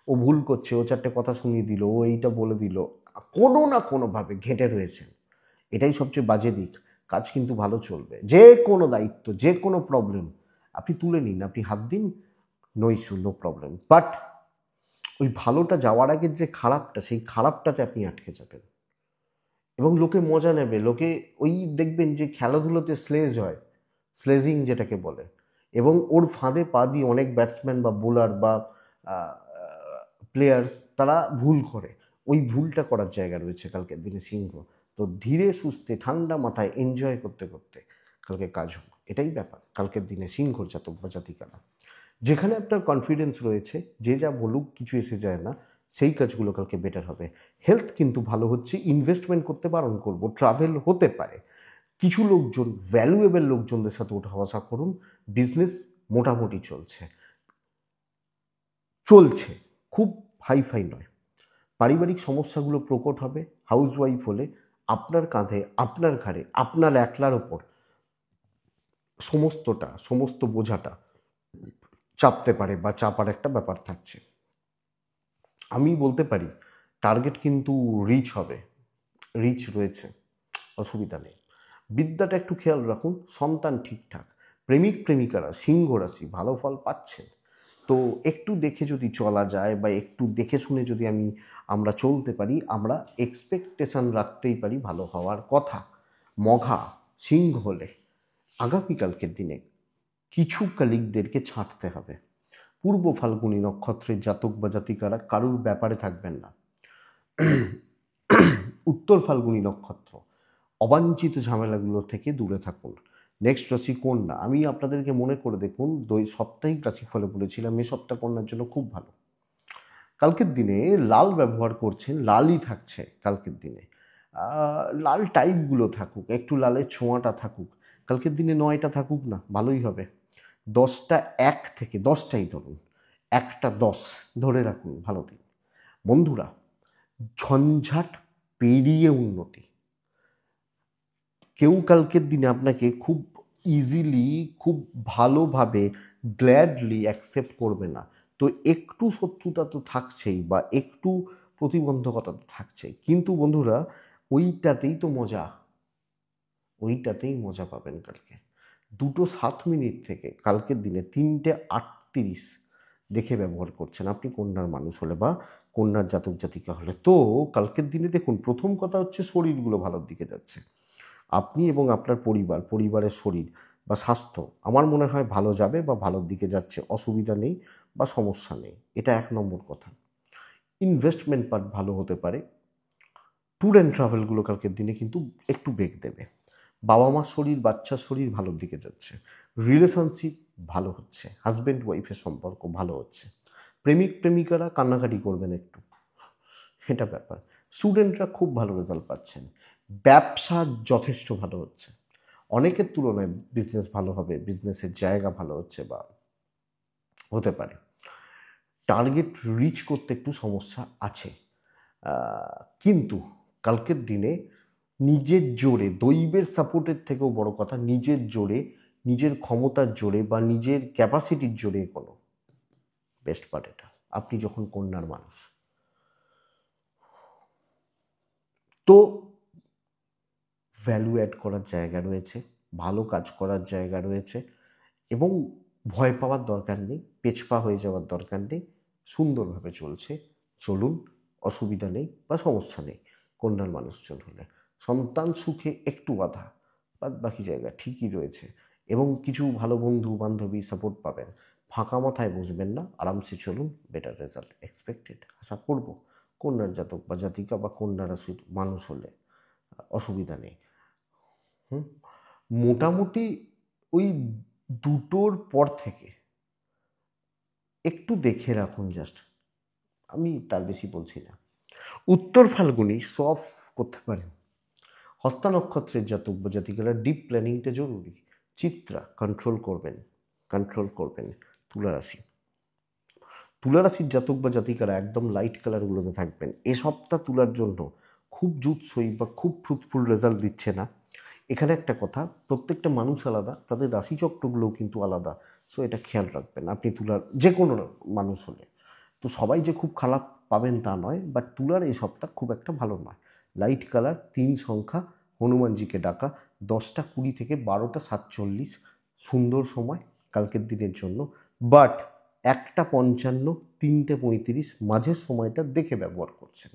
ও ভুল করছে, ও 4টে কথা শুনিয়ে দিল, ও এইটা বলে দিল, কোনো না কোনোভাবে ঘেঁটে রয়েছেন, এটাই সবচেয়ে বাজে দিক। কাজ কিন্তু ভালো চলবে, যে কোনো দায়িত্ব, যে কোনো প্রবলেম আপনি তুলে নিন, আপনি হাত দিন, no issue, no problem. But ওই ভালোটা যাওয়ার আগের যে খারাপটা, সেই খারাপটাতে আপনি আটকে যাবেন, এবং লোকে মজা নেবে, লোকে ওই দেখবেন যে খেলাধুলোতে স্লেজ হয়, স্লেজিং যেটাকে বলে, এবং ওর ফাঁদে পা দিয়ে অনেক ব্যাটসম্যান বা বোলার বা প্লেয়ার্স তারা ভুল করে, ওই ভুলটা করার জায়গা রয়েছে কালকের দিনে সিংহ। তো ধীরে সুস্থে ঠান্ডা মাথায় এনজয় করতে করতে কালকে কাজ হোক, এটাই ব্যাপার কালকের দিনে সিংহর জাতক বা জাতিকারা। যেখানে আপনার কনফিডেন্স রয়েছে, যে যা বলুক কিছু এসে যায় না, সেই কাজগুলো কালকে বেটার হবে। হেলথ কিন্তু ভালো হচ্ছে, ইনভেস্টমেন্ট করতে বারণ করবো, ট্রাভেল হতে পারে, কিছু লোকজন ভ্যালুয়েবল লোকজনদের সাথে ওঠা বসা করুন, বিজনেস মোটামুটি চলছে, খুব হাইফাই নয়। পারিবারিক সমস্যাগুলো প্রকট হবে, হাউসওয়াইফ হলে আপনার কাঁধে, আপনার ঘাড়ে, আপনার একলার ওপর সমস্ত বোঝাটা চাপতে পারে বা চাপার একটা ব্যাপার থাকছে। আমি বলতে পারি টার্গেট কিন্তু রিচ হবে, রিচ রয়েছে, অসুবিধা নেই। বিদ্যাটা একটু খেয়াল রাখুন, সন্তান ঠিকঠাক, প্রেমিক প্রেমিকারা সিংহ রাশি ভালো ফল পাচ্ছেন। তো একটু দেখে যদি চলা যায় বা একটু দেখে শুনে যদি আমরা চলতে পারি, আমরা এক্সপেকটেশন রাখতেই পারি ভালো হওয়ার কথা। মঘা সিংহ হলে আগামীকালকের দিনে কিছু কালিকদেরকে ছাঁটতে হবে। পূর্ব ফাল্গুনী নক্ষত্রের জাতক বা জাতিকারা কারুর ব্যাপারে থাকবেন না। উত্তর ফাল্গুনী নক্ষত্র, অবাঞ্ছিত ঝামেলাগুলো থেকে দূরে থাকুন। নেক্সট রাশি কন্যা। আমি আপনাদেরকে মনে করে দেখুন, সাপ্তাহিক রাশিফলে বলেছিলাম এই সপ্তাহ কন্যার জন্য খুব ভালো। কালকের দিনে লাল ব্যবহার করছেন, লালই থাকছে কালকের দিনে। লাল টাইপগুলো থাকুক, একটু লালের ছোঁয়াটা থাকুক, কালকের দিনে 9টা থাকুক না, ভালোই হবে। 10টা 1 থেকে 10টাই ধরুন, 1টা 10 ধরে রাখুন, ভালো দিন। বন্ধুরা, ঝঞ্ঝাট পেরিয়ে উন্নতি। কেউ কালকের দিনে আপনাকে খুব ইজিলি, খুব ভালোভাবে, গ্ল্যাডলি অ্যাকসেপ্ট করবে না। তো একটু শত্রুতা তো থাকছেই বা একটু প্রতিবন্ধকতা তো থাকছেই, কিন্তু বন্ধুরা ওইটাতেই তো মজা, ওইটাতেই মজা পাবেন কালকে। 2:07 থেকে কালকের দিনে 3:38 দেখে ব্যবহার করছেন আপনি কন্যার মানুষ হলে বা কন্যার জাতক জাতিকা হলে। তো কালকের দিনে দেখুন, প্রথম কথা হচ্ছে শরীরগুলো ভালোর দিকে যাচ্ছে। আপনি এবং আপনার পরিবারের শরীর বা স্বাস্থ্য আমার মনে হয় ভালো যাবে বা ভালোর দিকে যাচ্ছে, অসুবিধা নেই বা সমস্যা নেই, এটা 1 নম্বর কথা। ইনভেস্টমেন্ট পার্ট ভালো হতে পারে। ট্যুর অ্যান্ড ট্রাভেলগুলো কালকের দিনে কিন্তু একটু বেগ দেবে। বাবা মার শরীর, বাচ্চার শরীর ভালোর দিকে যাচ্ছে। রিলেশনশিপ ভালো হচ্ছে, হাজব্যান্ড ওয়াইফের সম্পর্ক ভালো হচ্ছে। প্রেমিক প্রেমিকারা কান্নাকাটি করবেন একটু, এটা ব্যাপার। স্টুডেন্টরা খুব ভালো রেজাল্ট পাচ্ছেন। ব্যবসা যথেষ্ট ভালো হচ্ছে, অনেকের তুলনায় বিজনেস ভালো হবে, বিজনেসের জায়গা ভালো হচ্ছে বা হতে পারে। টার্গেট রিচ করতে একটু সমস্যা আছে, কিন্তু কালকের দিনে নিজের জোরে, দৈবের সাপোর্টের থেকেও বড় কথা, নিজের জোরে, নিজের ক্ষমতার জোরে বা নিজের ক্যাপাসিটির জোরে কোনো বেস্ট পার্ট এটা। আপনি যখন কন্যার মানুষ, তো ভ্যালু অ্যাড করার জায়গা রয়েছে, ভালো কাজ করার জায়গা রয়েছে, এবং ভয় পাওয়ার দরকার নেই, পেছপা হয়ে যাওয়ার দরকার নেই। সুন্দরভাবে চলুন, অসুবিধা নেই বা সমস্যা নেই কন্যার মানুষজন হলে। সন্তান সুখে একটু বাধা, বাদ বাকি জায়গা ঠিকই রয়েছে, এবং কিছু ভালো বন্ধু বান্ধবী সাপোর্ট পাবেন। ফাঁকা মাথায় বসবেন না, আরামসে চলুন, বেটার রেজাল্ট এক্সপেক্টেড আশা করব কন্যার জাতক বা জাতিকা বা কন্যা রাশির মানুষ হলে। অসুবিধা নেই। মোটামুটি ওই 2টোর পর থেকে একটু দেখে রাখুন, জাস্ট, আমি তার বেশি বলছি না। উত্তর ফাল্গুনি সফ করতে পারেন। হস্তা নক্ষত্রের জাতক বা জাতিকারা ডিপ প্ল্যানিংটা জরুরি। চিত্রা কন্ট্রোল করবেন। তুলা রাশির জাতক বা জাতিকারা একদম লাইট কালারগুলোতে থাকবেন। এ সপ্তাহ তুলার জন্য খুব জুৎসই বা খুব ফ্রুটফুল রেজাল্ট দিচ্ছে না। এখানে একটা কথা, প্রত্যেকটা মানুষ আলাদা, তাদের রাশিচক্রগুলোও কিন্তু আলাদা। সো এটা খেয়াল রাখবেন আপনি তুলার যে কোনো মানুষ হলে। তো সবাই যে খুব খারাপ পাবেন তা নয়, বাট তুলার এই সপ্তাহ খুব একটা ভালো নয়। লাইট কালার, 3 সংখ্যা, হনুমানজিকে ডাকা, 10:20 থেকে 12:47 সুন্দর সময় কালকের দিনের জন্য। বাট 1:55, 3:35 মাঝের সময়টা দেখে ব্যবহার করছেন।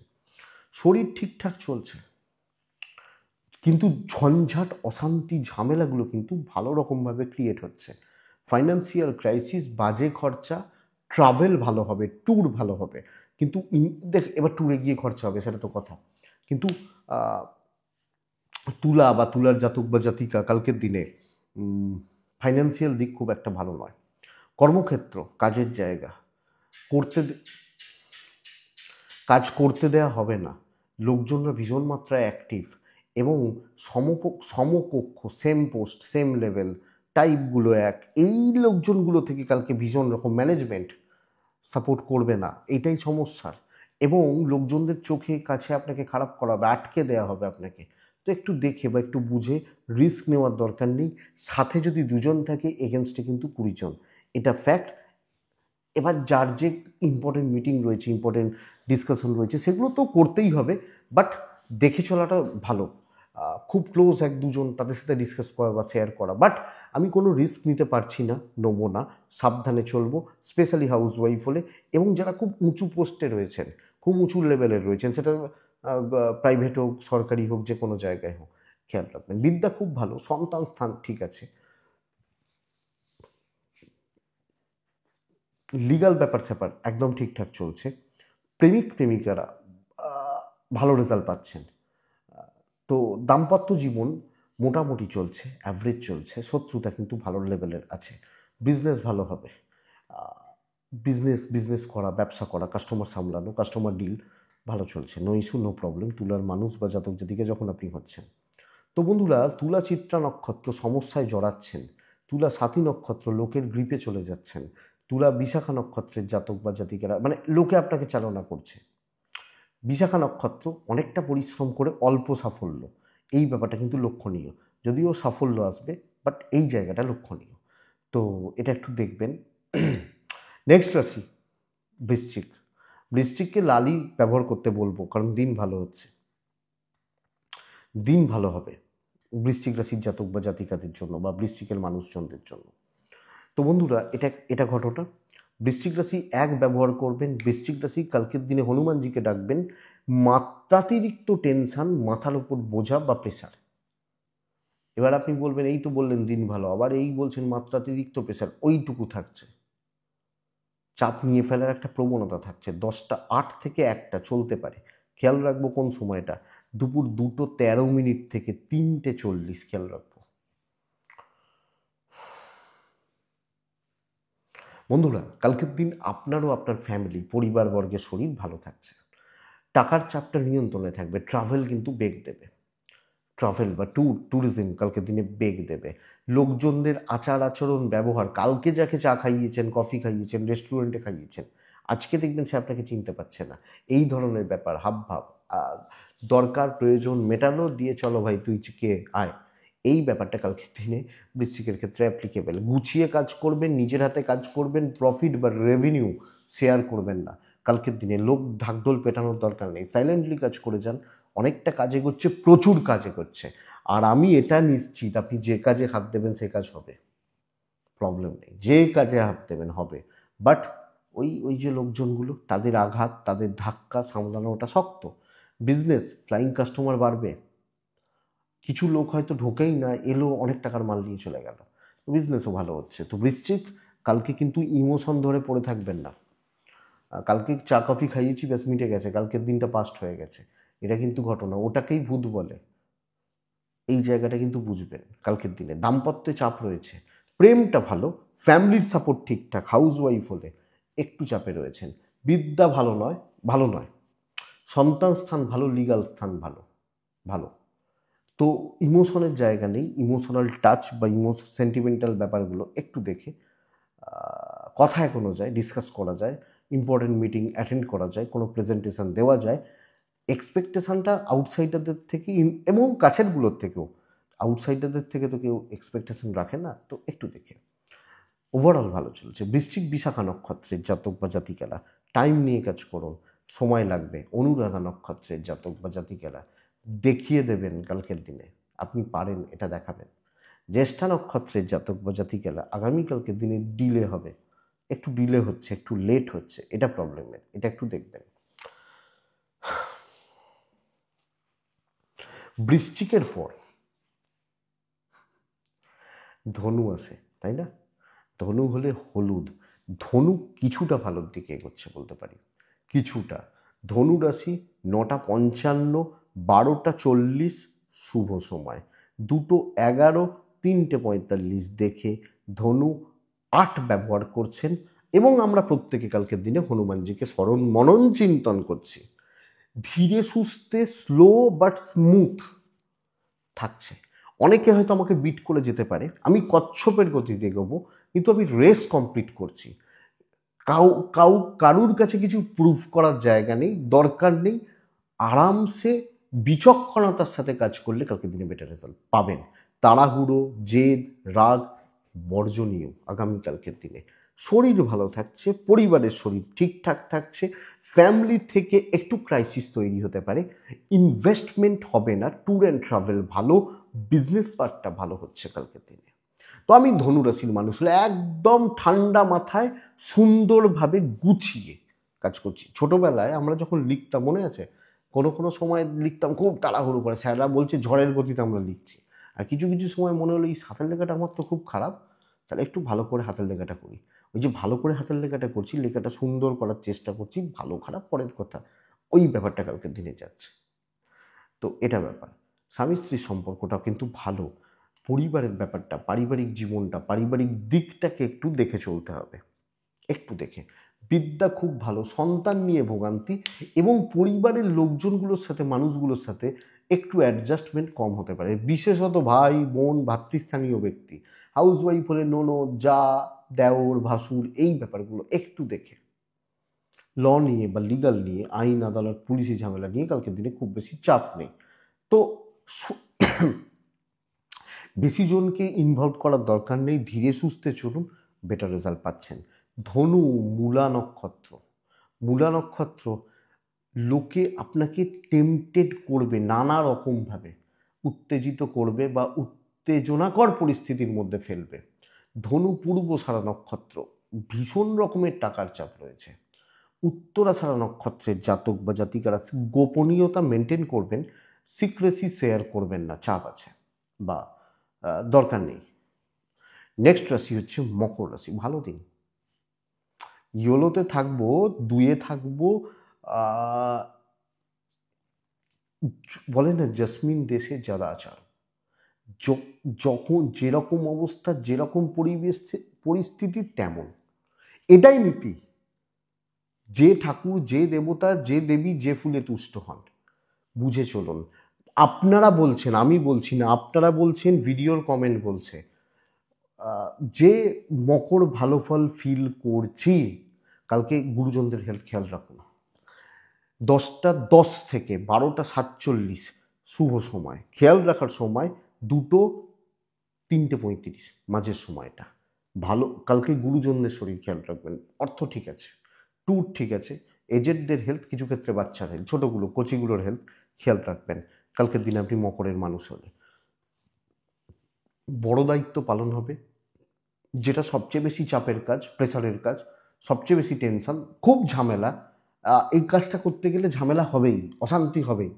শরীর ঠিকঠাক চলছে, কিন্তু ঝঞ্ঝাট, অশান্তি, ঝামেলাগুলো কিন্তু ভালো রকমভাবে ক্রিয়েট হচ্ছে। ফাইন্যান্সিয়াল ক্রাইসিস, বাজে খরচা, ট্রাভেল ভালো হবে, ট্যুর ভালো হবে, কিন্তু দেখ এবার ট্যুরে গিয়ে খরচা হবে সেটা তো কথা, কিন্তু তুলা বা তুলার জাতক বা জাতিকা কালকের দিনে ফাইন্যান্সিয়াল দিক খুব একটা ভালো নয়। কর্মক্ষেত্র, কাজের জায়গা, করতে কাজ করতে দেয়া হবে না, লোকজনরা ভীষণ মাত্রায় অ্যাক্টিভ এবং সমকক্ষ, সেম পোস্ট, সেম লেভেল, টাইপগুলো এক, এই লোকজনগুলো থেকে কালকে ভীষণ রকম ম্যানেজমেন্ট সাপোর্ট করবে না, এইটাই সমস্যার। এবং লোকজনদের চোখে কাছে আপনাকে খারাপ করা হবে, আটকে দেওয়া হবে আপনাকে। তো একটু দেখে বা একটু বুঝে রিস্ক নেওয়ার দরকার নেই। সাথে যদি দুজন থাকে, এগেনস্টে কিন্তু 20 জন, এটা ফ্যাক্ট। এবার যার যে ইম্পর্টেন্ট মিটিং রয়েছে, ইম্পর্টেন্ট ডিসকাশন রয়েছে, সেগুলো তো করতেই হবে, বাট দেখে চলাটা ভালো। খুব ক্লোজ এক দুজন, তাদের সাথে ডিসকাস করা বা শেয়ার করা। বাট আমি কোনো রিস্ক নিতে পারছি না, নেবো না, সাবধানে চলবো, স্পেশালি হাউস ওয়াইফ হলে। এবং যারা খুব উঁচু পোস্টে রয়েছেন, খুব উঁচু লেভেলের রয়েছেন, সেটা প্রাইভেট হোক, সরকারি হোক, যে কোনো জায়গায় হোক, খেয়াল রাখবেন। বিদ্যা খুব ভালো, সন্তান স্থান ঠিক আছে, লিগাল ব্যাপার স্যাপার একদম ঠিকঠাক চলছে। প্রেমিক প্রেমিকারা ভালো রেজাল্ট পাচ্ছেন। তো দাম্পত্য জীবন মোটামুটি চলছে, অ্যাভারেজ চলছে, শত্রুতা কিন্তু ভালো লেভেলের আছে। বিজনেস ভালো হবে, বিজনেস করা, ব্যবসা করা, কাস্টমার সামলানো, কাস্টমার ডিল ভালো চলছে, নো ইস্যু, নো প্রবলেম। তুলার মানুষ বা জাতক জাতিকে যখন আপনি হচ্ছেন। তো বন্ধুরা, তুলা চিত্রা নক্ষত্র সমস্যায় জড়াচ্ছেন, তুলা সাথী নক্ষত্র লোকের গ্রিপে চলে যাচ্ছেন, তুলা বিশাখা নক্ষত্রের জাতক বা জাতিকেরা মানে লোকে আপনাকে চালনা করছে। বিশাখা নক্ষত্র অনেকটা পরিশ্রম করে অল্প সাফল্য, এই ব্যাপারটা কিন্তু লক্ষণীয়। যদিও সাফল্য আসবে, বাট এই জায়গাটা লক্ষণীয়। তো এটা একটু দেখবেন। নেক্সট রাশি বৃশ্চিক। বৃশ্চিককে লালই ব্যবহার করতে বলবো, কারণ দিন ভালো হচ্ছে, দিন ভালো হবে বৃশ্চিক রাশির জাতক বা জাতিকাদের জন্য বা বৃশ্চিকের মানুষজনদের জন্য। তো বন্ধুরা, এটা ঘটনা। বৃশ্চিক রাশি এক ব্যবহার করবেন। বৃশ্চিক রাশি কালকের দিনে হনুমানজিকে ডাকবেন। মাত্রাতিরিক্ত টেনশন, মাথার উপর বোঝা বা প্রেশার। এবার আপনি বলবেন, এই তো বললেন দিন ভালো, আবার এই বলছেন মাত্রাতিরিক্ত প্রেশার, ওইটুকু থাকছে, চাপ নিয়ে ফেলার একটা প্রবণতা থাকছে। 10টা 8 থেকে 1টা চলতে পারে, খেয়াল রাখবো কোন সময়টা, দুপুর 2:13 থেকে 3:40, খেয়াল রাখবো। বন্ধুরা, কালকের দিন আপনারও আপনার ফ্যামিলি, পরিবারবর্গের শরীর ভালো থাকছে, টাকার চাপটা নিয়ন্ত্রণে থাকবে, ট্রাভেল কিন্তু বেগ দেবে, ট্রাভেল বা ট্যুরিজম কালকের দিনে বেগ দেবে। লোকজনদের আচার আচরণ ব্যবহার, কালকে যাকে চা খাইয়েছেন, কফি খাইয়েছেন, রেস্টুরেন্টে খাইয়েছেন, আজকে দেখবেন সে আপনাকে চিনতে পারছে না, এই ধরনের ব্যাপার, হাবভাব, দরকার প্রয়োজন মেটালো, দিয়ে চলো ভাই তুই কে আয়, এই ব্যাপারটা কালকের দিনে বৃশ্চিকের ক্ষেত্রে অ্যাপ্লিকেবল। গুছিয়ে কাজ করবেন, নিজের হাতে কাজ করবেন, প্রফিট বা রেভিনিউ শেয়ার করবেন না কালকের দিনে। লোক ঢাকঢোল পেটানোর দরকার নেই, সাইলেন্টলি কাজ করে যান, অনেকটা কাজে করছে, প্রচুর কাজে করছে। আর আমি এটা নিশ্চিত, আপনি যে কাজে হাত দেবেন সে কাজ হবে, প্রবলেম নেই, যে কাজে হাত দেবেন হবে। বাট ওই ওই যে লোকজনগুলো, তাদের আঘাত, তাদের ধাক্কা সামলানো ওটা শক্ত। বিজনেস ফ্লাইং কাস্টমার বাড়বে, কিছু লোক হয়তো ঢোকেই না, এলো অনেক টাকার মাল নিয়ে চলে গেল, বিজনেসও ভালো হচ্ছে। তো বৃশ্চিক, কালকে কিন্তু ইমোশন ধরে পড়ে থাকবেন না। কালকে চা কফি খাইয়েছি, ব্যাস মিটে গেছে, কালকের দিনটা পাস্ট হয়ে গেছে, এটা কিন্তু ঘটনা, ওটাকেই ভূত বলে। এই জায়গাটা কিন্তু বুঝবেন। কালকের দিনে দাম্পত্যে চাপ রয়েছে, প্রেমটা ভালো, ফ্যামিলির সাপোর্ট ঠিকঠাক, হাউস ওয়াইফ হলে একটু চাপে রয়েছেন, বিদ্যা ভালো নয়, ভালো নয়, সন্তান স্থান ভালো, লিগাল স্থান ভালো, ভালো। তো ইমোশনের জায়গা নেই, ইমোশনাল টাচ বা সেন্টিমেন্টাল ব্যাপারগুলো একটু দেখে কথা এগোনো যায়, ডিসকাস করা যায়, ইম্পর্টেন্ট মিটিং অ্যাটেন্ড করা যায়, কোনো প্রেজেন্টেশন দেওয়া যায়। এক্সপেকটেশনটা আউটসাইডারদের থেকে এবং কাছেরগুলোর থেকেও, আউটসাইডারদের থেকে তো কেউ এক্সপেকটেশন রাখে না, তো একটু দেখে। ওভারঅল ভালো চলছে। বৃশ্চিক বিশাখা নক্ষত্রের জাতক বা জাতিকারা টাইম নিয়ে কাজ করুন, সময় লাগবে। অনুরাধা নক্ষত্রের জাতক বা জাতিকারা দেখিয়ে দেবেন কালকের দিনে, আপনি পারেন, এটা দেখাবেন। জ্যেষ্ঠা নক্ষত্রের জাতক বা জাতিকারা আগামীকালকের দিনে ডিলে হবে, একটু ডিলে হচ্ছে, একটু লেট হচ্ছে, এটা প্রবলেমের, এটা একটু দেখবেন। বৃশ্চিকের পর ধনু আসে, তাই না? ধনু হলে হলুদ, ধনু কিছুটা ভালোর দিকে এগোচ্ছে বলতে পারি, কিছুটা। ধনু রাশি 9:55, 12:40, শুভ সময় 2:11, 3:45 দেখে ধনু 8 ব্যবহার করছেন এবং আমরা প্রত্যেকে কালকের দিনে হনুমানজিকে স্মরণ মনন চিন্তন করছি। ধীরে সুস্থে স্লো বাট স্মুথ থাকছে। অনেকে হয়তো আমাকে বিট করে যেতে পারে, আমি কচ্ছপের গতিতে এগোবো, কিন্তু আমি রেস কমপ্লিট করছি। কারুর কাছে কিছু প্রুফ করার জায়গা নেই, দরকার নেই। আরামসে বিচক্ষণতার সাথে কাজ করলে কালকে দিনে বেটার রেজাল্ট পাবেন। তাড়াহুড়ো, জেদ, রাগ বর্জনীয় আগামীকালকের দিনে। শরীর ভালো থাকছে, পরিবারের শরীর ঠিকঠাক থাকছে, ফ্যামিলি থেকে একটু ক্রাইসিস তৈরি হতে পারে, ইনভেস্টমেন্ট হবে না, ট্যুর অ্যান্ড ট্রাভেল ভালো, বিজনেস পার্টটা ভালো হচ্ছে কালকের দিনে। তো আমি ধনুরাশির মানুষ হলে একদম ঠান্ডা মাথায় সুন্দরভাবে গুছিয়ে কাজ করছি। ছোটবেলায় আমরা যখন লিখতাম, মনে আছে, কোনো কোনো সময় লিখতাম খুব তাড়াহুড়ো করে, স্যাররা বলছে ঝড়ের গতিতে আমরা লিখছি, আর কিছু কিছু সময় মনে হলো এই হাতের লেখাটা আমার তো খুব খারাপ, তাহলে একটু ভালো করে হাতের লেখাটা করি। ওই যে ভালো করে হাতের লেখাটা করছি, লেখাটা সুন্দর করার চেষ্টা করছি, ভালো খারাপ পরের কথা, ওই ব্যাপারটা কালকের দিনে যাচ্ছে। তো এটা ব্যাপার। স্বামী স্ত্রীর সম্পর্কটাও কিন্তু ভালো। পরিবারের ব্যাপারটা, পারিবারিক জীবনটা, পারিবারিক দিকটাকে একটু দেখে চলতে হবে, একটু দেখে। বিদ্যা খুব ভালো, সন্তান নিয়ে ভোগান্তি এবং পরিবারের লোকজনগুলোর সাথে, মানুষগুলোর সাথে একটু অ্যাডজাস্টমেন্ট কম হতে পারে, বিশেষত ভাই বোন, ভাতৃস্থানীয় ব্যক্তি, হাউসওয়াইফ হলে ননদ, যা, দেওর, ভাসুর, এই ব্যাপারগুলো একটু দেখে। ল নিয়ে বা লিগাল নিয়ে, আইন আদালত পুলিশি ঝামেলা নিয়ে কালকের দিনে খুব বেশি চাপ নেই। তো বেশি জনকে ইনভলভ করার দরকার নেই, ধীরে সুস্থে চলুন, বেটার রেজাল্ট পাচ্ছেন। ধনু, মূলা নক্ষত্র। মূলা নক্ষত্র লোকে আপনাকে টেম্পটেড করবে নানা রকমভাবে, উত্তেজিত করবে বা উত্তেজনাকর পরিস্থিতির মধ্যে ফেলবে। ধনু পূর্বসারা নক্ষত্র, ভীষণ রকমের টাকার চাপ রয়েছে। উত্তরাছাড়া নক্ষত্রের জাতক বা জাতিকারা গোপনীয়তা মেনটেন করবেন, সিক্রেসি শেয়ার করবেন না, চাপ আছে বা দরকার নেই। নেক্সট রাশি হচ্ছে মকর রাশি, ভালো দিন। ইয়োলোতে থাকবো, দুয়ে থাকবো, বলে না জসমিন দেশে যারা আচার, যখন যেরকম অবস্থা, যেরকম পরিবেশ পরিস্থিতি তেমন, এটাই নীতি। যে ঠাকুর, যে দেবতা, যে দেবী যে ফুলে তুষ্ট হন, বুঝে চলুন। আপনারা বলছেন, আমি বলছি না, আপনারা বলছেন, ভিডিওর কমেন্ট বলছে যে মকর ভালো ফল ফিল করছি, কালকে গুরুজনদের হেলথ খেয়াল রাখুন। 10:10 থেকে 12:47 শুভ সময়, খেয়াল রাখার সময় 2:03:35 মাঝের সময়টা ভালো। কালকে গুরুজনদের শরীর খেয়াল রাখবেন, অর্থ ঠিক আছে, ট্যুর ঠিক আছে, এজেডদের হেলথ, কিছু ক্ষেত্রে বাচ্চার হেলথ, ছোটোগুলো কোচিগুলোর হেলথ খেয়াল রাখবেন কালকের দিনে আপনি মকরের মানুষ হলে। বড় দায়িত্ব পালন হবে, যেটা সবচেয়ে বেশি চাপের কাজ, প্রেসারের কাজ, সবচেয়ে বেশি টেনশন, খুব ঝামেলা। এই কাজটা করতে গেলে ঝামেলা হবেই, অশান্তি হবেই,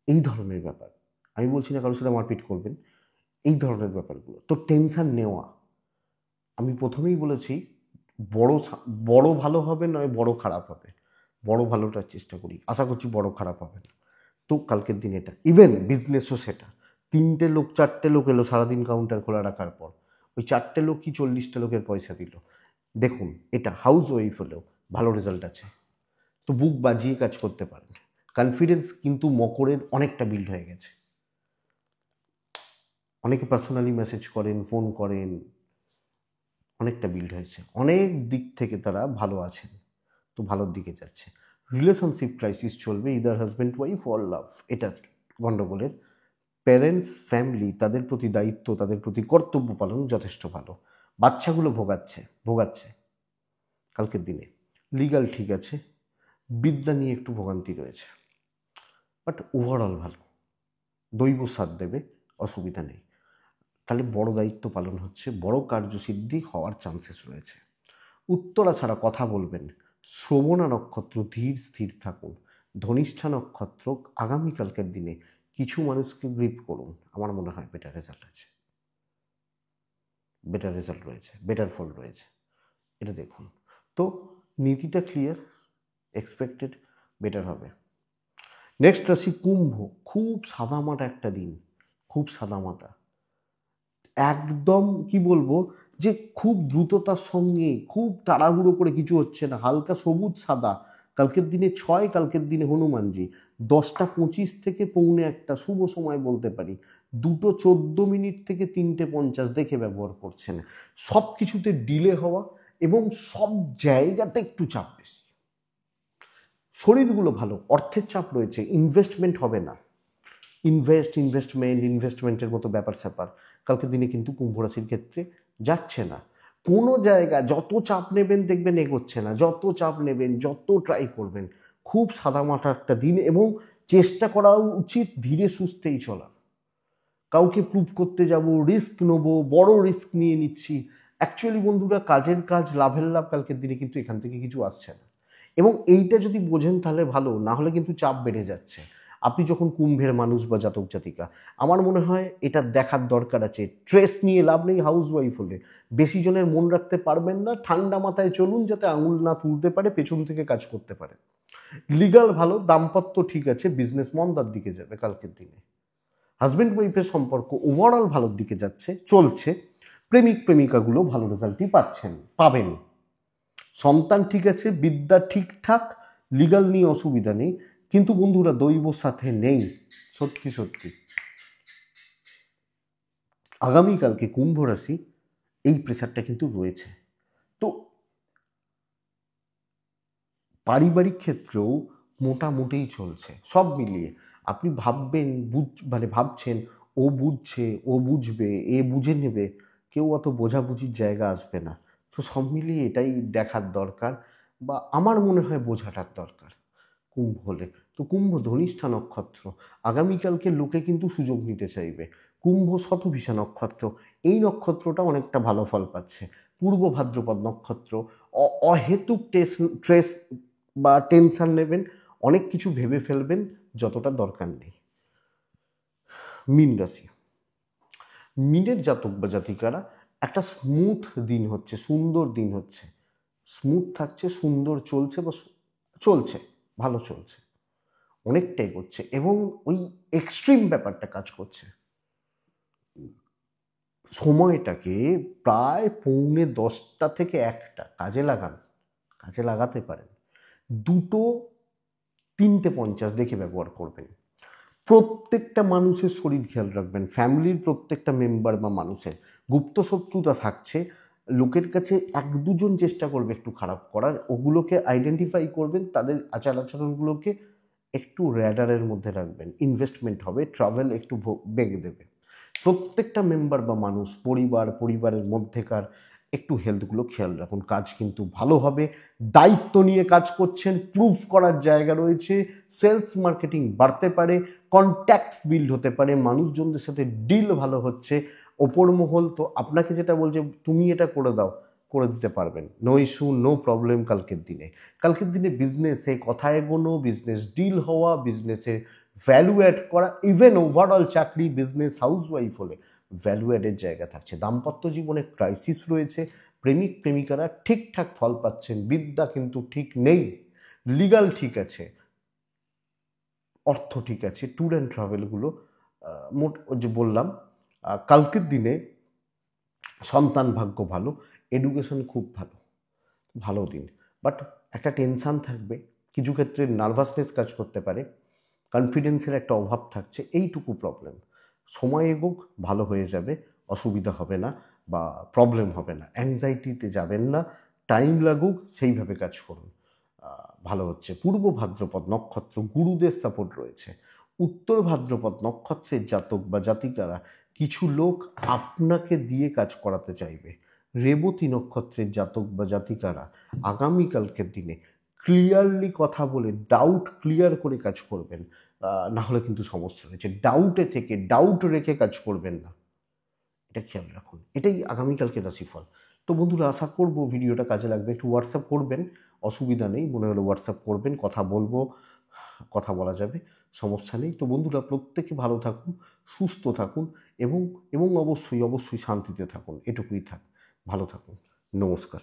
এই ধরনের ব্যাপার। আমি বলছি না কারোর সাথে মারপিট করবেন, এই ধরনের ব্যাপারগুলো। তো টেনশন নেওয়া, আমি প্রথমেই বলেছি, বড় বড় ভালো হবে নয় বড় খারাপ হবে, বড় ভালোটার চেষ্টা করি, আশা করছি বড় খারাপ হবে না। তো কালকের দিন এটা, ইভেন বিজনেসও সেটা। 3টে লোক 4টে লোক এলো সারাদিন কাউন্টার খোলা রাখার পর, ওই 4টে লোক কি 40টা লোকের পয়সা দিল, দেখুন এটা হাউস ওয়াইফ হলেও ভালো রেজাল্ট আছে। তো বুক বাজিয়ে কাজ করতে পারেন, কনফিডেন্স কিন্তু মকরের অনেকটা বিল্ড হয়ে গেছে। অনেকে পার্সোনালি মেসেজ করেন, ফোন করেন, অনেকটা বিল্ড হয়েছে, অনেক দিক থেকে তারা ভালো আছেন, তো ভালোর দিকে যাচ্ছে। রিলেশনশিপ ক্রাইসিস চলবে, ইদার হাজব্যান্ড ওয়াইফ অর লাভ, এটা গণ্ডগোলের। প্যারেন্টস, ফ্যামিলি, তাদের প্রতি দায়িত্ব, তাদের প্রতি কর্তব্য পালন যথেষ্ট ভালো। বাচ্চাগুলো ভোগাচ্ছে কালকের দিনে। লিগাল ঠিক আছে, বিদ্যা নিয়ে একটু ভোগান্তি রয়েছে, বাট ওভারঅল ভালো, দৈব সাথ দেবে, অসুবিধা নেই। তাহলে বড় দায়িত্ব পালন হচ্ছে, বড় কার্যসিদ্ধি হওয়ার চান্সেস রয়েছে। উত্তরা ছাড়া কথা বলবেন। শ্রবণা নক্ষত্র, ধীর স্থির থাকুন। ধনিষ্ঠা নক্ষত্র, আগামীকালকের দিনে কিছু মানুষকে গ্রিপ করুন, আমার মনে হয় বেটার রেজাল্ট আছে, বেটার রেজাল্ট রয়েছে, বেটার ফল রয়েছে, এটা দেখুন। তো নীতিটা ক্লিয়ার, এক্সপেক্টেড বেটার হবে। নেক্সট রাশি কুম্ভ। খুব সাদামাটা একটা দিন, খুব সাদামাটা, একদম কি বলবো যে খুব দ্রুততার সঙ্গে, খুব তাড়াহুড়ো করে কিছু হচ্ছে না, হালকা সবুজ সাদা। কালকের দিনে 6, কালকের দিনে হনুমানজি। 10টা 25 থেকে 1:45 শুভ সময় বলতে পারি। 2:14 থেকে 3:50 দেখে ব্যবহার করছেন। সব কিছুতে ডিলে হওয়া এবং সব জায়গাতে একটু চাপ বেশি। শরীরগুলো ভালো, অর্থের চাপ রয়েছে, ইনভেস্টমেন্ট হবে না, ইনভেস্টমেন্টের মতো ব্যাপার স্যাপার কালকের দিনে কিন্তু কুম্ভ রাশির ক্ষেত্রে যাচ্ছে না। কোনো জায়গা যত চাপ নেবেন দেখবেন এগোচ্ছে না, যত চাপ নেবেন, যত ট্রাই করবেন, খুব সাদামাটা একটা দিন। এবং চেষ্টা করা উচিত ধীরে সুস্থেই চলা। কাউকে প্রুভ করতে যাব, রিস্ক নেবো, বড় রিস্ক নিয়ে নিচ্ছি, অ্যাকচুয়ালি বন্ধুরা কাজের কাজ, লাভের লাভ কালকের দিনে কিন্তু এখান থেকে কিছু আসছে না। এবং এইটা যদি বোঝেন তাহলে ভালো, না হলে কিন্তু চাপ বেড়ে যাচ্ছে। আপনি যখন কুম্ভের মানুষ বা জাতক জাতিকা, আমার মনে হয় এটা দেখার দরকার আছে। স্ট্রেস নিয়ে লাভ নেই হাউস ওয়াইফ হলে, বেশি জনের মন রাখতে পারবেন না। ঠান্ডা মাথায় চলুন, যাতে আঙুল না তুলতে পারে, পেছন থেকে কাজ করতে পারে। লিগাল ভালো, দাম্পত্য ঠিক আছে, বিজনেস মন্দার দিকে যাবে কালকের দিনে। হাজব্যান্ড ওয়াইফের সম্পর্ক ওভারঅল ভালোর দিকে যাচ্ছে, চলছে। প্রেমিক প্রেমিকাগুলো ভালো রেজাল্টই পাবেন। সন্তান ঠিক আছে, বিদ্যা ঠিকঠাক, লিগাল নিয়ে অসুবিধা নেই। কিন্তু বন্ধুরা দৈব সাথে নেই, সত্যি সত্যি। আগামীকালকে কুম্ভ রাশি, এই প্রেসারটা কিন্তু রয়েছে। তো পারিবারিক ক্ষেত্রেও মোটামুটিই চলছে সব মিলিয়ে। আপনি ভাববেন ভাবছেন ও বুঝছে, ও বুঝবে, এ বুঝে নেবে, কেউ অত বোঝাবুঝির জায়গা আসবে না। তো সব মিলিয়ে এটাই দেখার দরকার, বা আমার মনে হয় বোঝাটার দরকার কুম্ভ হলে। তো কুম্ভ ধনিষ্ঠা নক্ষত্র, আগামীকালকে লোকে কিন্তু সুযোগ নিতে চাইবে। কুম্ভ শতভিষা নক্ষত্র, এই নক্ষত্রটা অনেকটা ভালো ফল পাচ্ছে। পূর্ব ভাদ্রপদ নক্ষত্র, অহেতুক স্ট্রেস বা টেনশন নেবেন, অনেক কিছু ভেবে ফেলবেন যতটা দরকার নেই। মীন রাশি, মীনের জাতক বা জাতিকারা, একটা স্মুথ দিন হচ্ছে, সুন্দর দিন হচ্ছে, স্মুথ থাকছে, সুন্দর চলছে, বা চলছে, ভালো চলছে, অনেকটাই করছে। এবং ওই এক্সট্রিম ব্যাপারটা কাজ করছে। সময়টাকে প্রায় 9:45 থেকে 1টা কাজে লাগান, কাজে লাগাতে পারেন। 2:03:50 দেখে ব্যবহার করবেন। প্রত্যেকটা মানুষের শরীর খেয়াল রাখবেন, ফ্যামিলির প্রত্যেকটা মেম্বার বা মানুষের। গুপ্ত শত্রুতা থাকছে, লোকের কাছে 1-2 জন চেষ্টা করবে একটু খারাপ করার, ওগুলোকে আইডেন্টিফাই করবেন, তাদের আচার আচরণগুলোকে একটু র্যাডারের মধ্যে রাখবেন। ইনভেস্টমেন্ট হবে, ট্রাভেল একটু বেগে দেবে। প্রত্যেকটা মেম্বার বা মানুষ, পরিবারের মধ্যেকার একটু হেলথগুলো খেয়াল রাখুন। কাজ কিন্তু ভালো হবে, দায়িত্ব নিয়ে কাজ করছেন, প্রুফ করার জায়গা রয়েছে, সেলস মার্কেটিং বাড়তে পারে, কন্ট্যাক্টস বিল্ড হতে পারে, মানুষজনদের সাথে ডিল ভালো হচ্ছে। ওপর মহল তো আপনাকে যেটা বলছে তুমি এটা করে দাও, করে দিতে পারবেন, নো ইস্যু, নো প্রবলেম। কালকের দিনে বিজনেসে কথা এগোনো, বিজনেস ডিল হওয়া, বিজনেসে ভ্যালু অ্যাড করা, ইভেন ওভারঅল চাকরি, বিজনেস, হাউস ওয়াইফ হলে ভ্যালু অ্যাডের জায়গা থাকছে। দাম্পত্য জীবনে ক্রাইসিস রয়েছে, প্রেমিক প্রেমিকারা ঠিকঠাক ফল পাচ্ছেন, বিদ্যা কিন্তু ঠিক নেই, লিগাল ঠিক আছে, অর্থ ঠিক আছে, ট্যুর অ্যান্ড ট্রাভেলগুলো মোট যে বললাম। কালকের দিনে সন্তান ভাগ্য ভালো, এডুকেশন খুব ভালো, ভালো দিন। বাট একটা টেনশান থাকবে, কিছু ক্ষেত্রে নার্ভাসনেস কাজ করতে পারে, কনফিডেন্সের একটা অভাব থাকছে, এইটুকু প্রবলেম। সময় এগোক, ভালো হয়ে যাবে, অসুবিধা হবে না বা প্রবলেম হবে না। অ্যাংজাইটিতে যাবেন না, টাইম লাগুক, সেইভাবে কাজ করুন, ভালো হচ্ছে। পূর্ব ভাদ্রপদ নক্ষত্র, গুরুদের সাপোর্ট রয়েছে। উত্তর ভাদ্রপদ নক্ষত্রের জাতক বা জাতিকারা, কিছু লোক আপনাকে দিয়ে কাজ করাতে চাইবে। রেবতী নক্ষত্রের জাতক বা জাতিকারা আগামীকালকের দিনে ক্লিয়ারলি কথা বলে, ডাউট ক্লিয়ার করে কাজ করবেন, না হলে কিন্তু সমস্যা রয়েছে। ডাউট রেখে কাজ করবেন না, এটা খেয়াল রাখুন। এটাই আগামীকালকে রাশিফল। তো বন্ধুরা আশা করব ভিডিওটা কাজে লাগবে। একটু হোয়াটসঅ্যাপ করবেন, অসুবিধা নেই, মনে হলো হোয়াটসঅ্যাপ করবেন, কথা বলবো, কথা বলা যাবে, সমস্যা নেই। তো বন্ধুরা প্রত্যেকে ভালো থাকুন, সুস্থ থাকুন, এবং অবশ্যই শান্তিতে থাকুন, এটুকুই থাক। ভালো থাকুন, নমস্কার।